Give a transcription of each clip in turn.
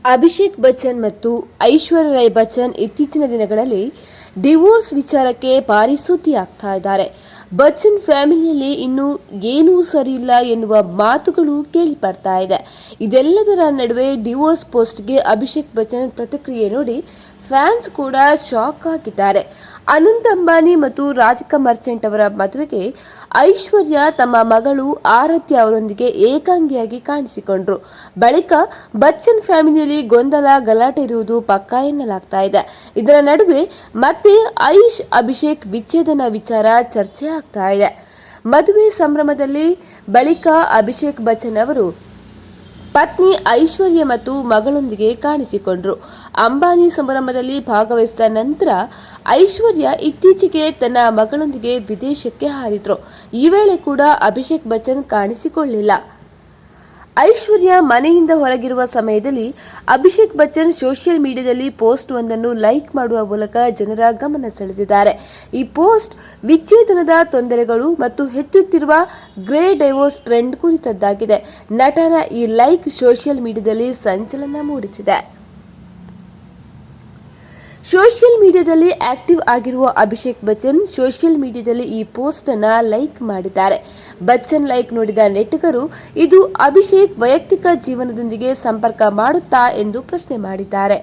ಅಭಿಷೇಕ್ ಬಚ್ಚನ್ ಮತ್ತು ಐಶ್ವರ್ಯ ರೈ ಬಚ್ಚನ್ ಇತ್ತೀಚಿನ ದಿನಗಳಲ್ಲಿ ಡಿವೋರ್ಸ್ ವಿಚಾರಕ್ಕೆ ಭಾರಿ ಸುದ್ದಿ ಆಗ್ತಾ ಇದ್ದಾರೆ. ಬಚ್ಚನ್ ಫ್ಯಾಮಿಲಿಯಲ್ಲಿ ಇನ್ನೂ ಏನೂ ಸರಿಯಿಲ್ಲ ಎನ್ನುವ ಮಾತುಗಳು ಕೇಳಿ ಬರ್ತಾ ಇದೆ. ಇದೆಲ್ಲದರ ನಡುವೆ ಡಿವೋರ್ಸ್ ಪೋಸ್ಟ್ಗೆ ಅಭಿಷೇಕ್ ಬಚ್ಚನ್ ಪ್ರತಿಕ್ರಿಯೆ ನೋಡಿ ಫ್ಯಾನ್ಸ್ ಕೂಡ ಶಾಕ್ ಆಗಿದ್ದಾರೆ. ಅನಂತ್ ಅಂಬಾನಿ ಮತ್ತು ರಾಧಿಕಾ ಮರ್ಚೆಂಟ್ ಅವರ ಮದುವೆಗೆ ಐಶ್ವರ್ಯ ತಮ್ಮ ಮಗಳು ಆರಾಧ್ಯ ಅವರೊಂದಿಗೆ ಏಕಾಂಗಿಯಾಗಿ ಕಾಣಿಸಿಕೊಂಡ್ರು. ಬಳಿಕ ಬಚ್ಚನ್ ಫ್ಯಾಮಿಲಿಯಲ್ಲಿ ಗೊಂದಲ ಗಲಾಟೆ ಇರುವುದು ಪಕ್ಕಾ ಎನ್ನಲಾಗ್ತಾ ಇದೆ. ಇದರ ನಡುವೆ ಮತ್ತೆ ಅಭಿಷೇಕ್ ವಿಚ್ಛೇದನ ವಿಚಾರ ಚರ್ಚೆ ಆಗ್ತಾ ಇದೆ. ಮದುವೆ ಸಂಭ್ರಮದಲ್ಲಿ ಬಳಿಕ ಅಭಿಷೇಕ್ ಬಚ್ಚನ್ ಅವರು ಪತ್ನಿ ಐಶ್ವರ್ಯ ಮತ್ತು ಮಗಳೊಂದಿಗೆ ಕಾಣಿಸಿಕೊಂಡರು. ಅಂಬಾನಿ ಸಂಭ್ರಮದಲ್ಲಿ ಭಾಗವಹಿಸಿದ ನಂತರ ಐಶ್ವರ್ಯ ಇತ್ತೀಚೆಗೆ ತನ್ನ ಮಗಳೊಂದಿಗೆ ವಿದೇಶಕ್ಕೆ ಹಾರಿದ್ರು. ಈ ವೇಳೆ ಕೂಡ ಅಭಿಷೇಕ್ ಬಚ್ಚನ್ ಕಾಣಿಸಿಕೊಳ್ಳಿಲ್ಲ. ಐಶ್ವರ್ಯ ಮನೆಯಿಂದ ಹೊರಗಿರುವ ಸಮಯದಲ್ಲಿ ಅಭಿಷೇಕ್ ಬಚ್ಚನ್ ಸೋಷಿಯಲ್ ಮೀಡಿಯಾದಲ್ಲಿ ಪೋಸ್ಟ್ ಒಂದನ್ನು ಲೈಕ್ ಮಾಡುವ ಮೂಲಕ ಜನರ ಗಮನ ಸೆಳೆದಿದ್ದಾರೆ. ಈ ಪೋಸ್ಟ್ ವಿಚ್ಛೇದನದ ತೊಂದರೆಗಳು ಮತ್ತು ಹೆಚ್ಚುತ್ತಿರುವ ಗ್ರೇ ಡೈವೋರ್ಸ್ ಟ್ರೆಂಡ್ ಕುರಿತದ್ದಾಗಿದೆ. ನಟನ ಈ ಲೈಕ್ ಸೋಷಿಯಲ್ ಮೀಡಿಯಾದಲ್ಲಿ ಸಂಚಲನ ಮೂಡಿಸಿದೆ. ಸೋಷಿಯಲ್ ಮೀಡಿಯಾದಲ್ಲಿ ಆಕ್ಟಿವ್ ಆಗಿರುವ ಅಭಿಷೇಕ್ ಬಚ್ಚನ್ ಸೋಷಿಯಲ್ ಮೀಡಿಯಾದಲ್ಲಿ ಈ ಪೋಸ್ಟ್ ಅನ್ನು ಲೈಕ್ ಮಾಡಿದ್ದಾರೆ. ಬಚ್ಚನ್ ಲೈಕ್ ನೋಡಿದ ನೆಟ್ಟಿಗರು ಇದು ಅಭಿಷೇಕ್ ವೈಯಕ್ತಿಕ ಜೀವನದೊಂದಿಗೆ ಸಂಪರ್ಕ ಮಾಡುತ್ತಾ ಎಂದು ಪ್ರಶ್ನೆ ಮಾಡಿದ್ದಾರೆ.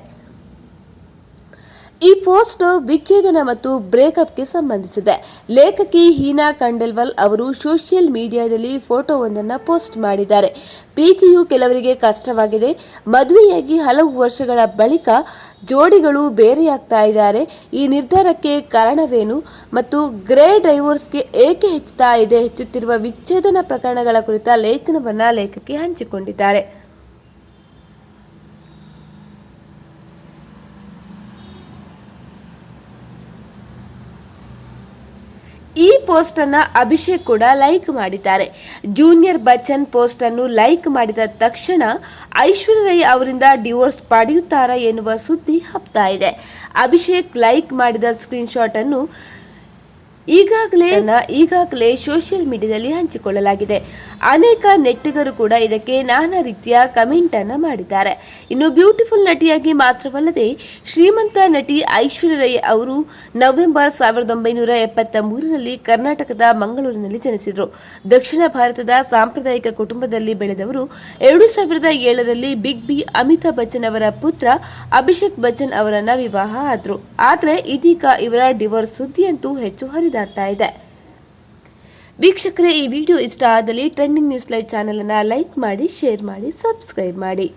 ಈ ಪೋಸ್ಟ್ ವಿಚ್ಛೇದನ ಮತ್ತು ಬ್ರೇಕಪ್ಗೆ ಸಂಬಂಧಿಸಿದೆ. ಲೇಖಕಿ ಹೀನಾ ಖಂಡೇಲ್ವಾಲ್ ಅವರು ಸೋಷಿಯಲ್ ಮೀಡಿಯಾದಲ್ಲಿ ಫೋಟೋವೊಂದನ್ನು ಪೋಸ್ಟ್ ಮಾಡಿದ್ದಾರೆ. ಪ್ರೀತಿಯು ಕೆಲವರಿಗೆ ಕಷ್ಟವಾಗಿದೆ. ಮದುವೆಯಾಗಿ ಹಲವು ವರ್ಷಗಳ ಬಳಿಕ ಜೋಡಿಗಳು ಬೇರೆಯಾಗ್ತಾ ಇದ್ದಾರೆ. ಈ ನಿರ್ಧಾರಕ್ಕೆ ಕಾರಣವೇನು ಮತ್ತು ಗ್ರೇ ಡೈವೋರ್ಸ್ಗೆ ಏಕೆ ಹೆಚ್ಚುತ್ತಿರುವ ವಿಚ್ಛೇದನ ಪ್ರಕರಣಗಳ ಕುರಿತ ಲೇಖನವನ್ನು ಲೇಖಕಿ ಹಂಚಿಕೊಂಡಿದ್ದಾರೆ. ಈ ಪೋಸ್ಟ್ ಅನ್ನು ಅಭಿಷೇಕ್ ಕೂಡ ಲೈಕ್ ಮಾಡಿದ್ದಾರೆ. ಜೂನಿಯರ್ ಬಚ್ಚನ್ ಪೋಸ್ಟ್ ಅನ್ನು ಲೈಕ್ ಮಾಡಿದ ತಕ್ಷಣ ಐಶ್ವರ್ಯ ರೈ ಅವರಿಂದ ಡಿವೋರ್ಸ್ ಪಡೆಯುತ್ತಾರಾ ಎನ್ನುವ ಸುದ್ದಿ ಹಬ್ತಾ ಇದೆ. ಅಭಿಷೇಕ್ ಲೈಕ್ ಮಾಡಿದ ಸ್ಕ್ರೀನ್ ಶಾಟ್ ಅನ್ನು ಈಗಾಗಲೇ ಸೋಷಿಯಲ್ ಮೀಡಿಯಾದಲ್ಲಿ ಹಂಚಿಕೊಳ್ಳಲಾಗಿದೆ. ಅನೇಕ ನೆಟ್ಟಿಗರು ಕೂಡ ಇದಕ್ಕೆ ನಾನಾ ರೀತಿಯ ಕಮೆಂಟ್ ಅನ್ನು ಮಾಡಿದ್ದಾರೆ. ಇನ್ನು ಬ್ಯೂಟಿಫುಲ್ ನಟಿಯಾಗಿ ಮಾತ್ರವಲ್ಲದೆ ಶ್ರೀಮಂತ ನಟಿ ಐಶ್ವರ್ಯ ರೈ ಅವರು ನವೆಂಬರ್ 1973ರಲ್ಲಿ ಕರ್ನಾಟಕದ ಮಂಗಳೂರಿನಲ್ಲಿ ಜನಿಸಿದರು. ದಕ್ಷಿಣ ಭಾರತದ ಸಾಂಪ್ರದಾಯಿಕ ಕುಟುಂಬದಲ್ಲಿ ಬೆಳೆದವರು 2007ರಲ್ಲಿ ಬಿಗ್ ಬಿ ಅಮಿತಾಬ್ ಬಚ್ಚನ್ ಅವರ ಪುತ್ರ ಅಭಿಷೇಕ್ ಬಚ್ಚನ್ ಅವರನ್ನ ವಿವಾಹ ಆದರು. ಆದರೆ ಇದೀಗ ಇವರ ಡಿವೋರ್ಸ್ ಸುದ್ದಿಯಂತೂ ಹೆಚ್ಚು ಹರಿದಾಡ್ತಾ ಇದೆ. ವೀಕ್ಷಕರೇ, ಈ ವಿಡಿಯೋ ಇಷ್ಟ ಆದಲ್ಲಿ ಟ್ರೆಂಡಿಂಗ್ ನ್ಯೂಸ್ ಲೈವ್ ಚಾನೆಲ್ ಅನ್ನು ಲೈಕ್ ಮಾಡಿ, ಶೇರ್ ಮಾಡಿ, ಸಬ್ಸ್ಕ್ರೈಬ್ ಮಾಡಿ.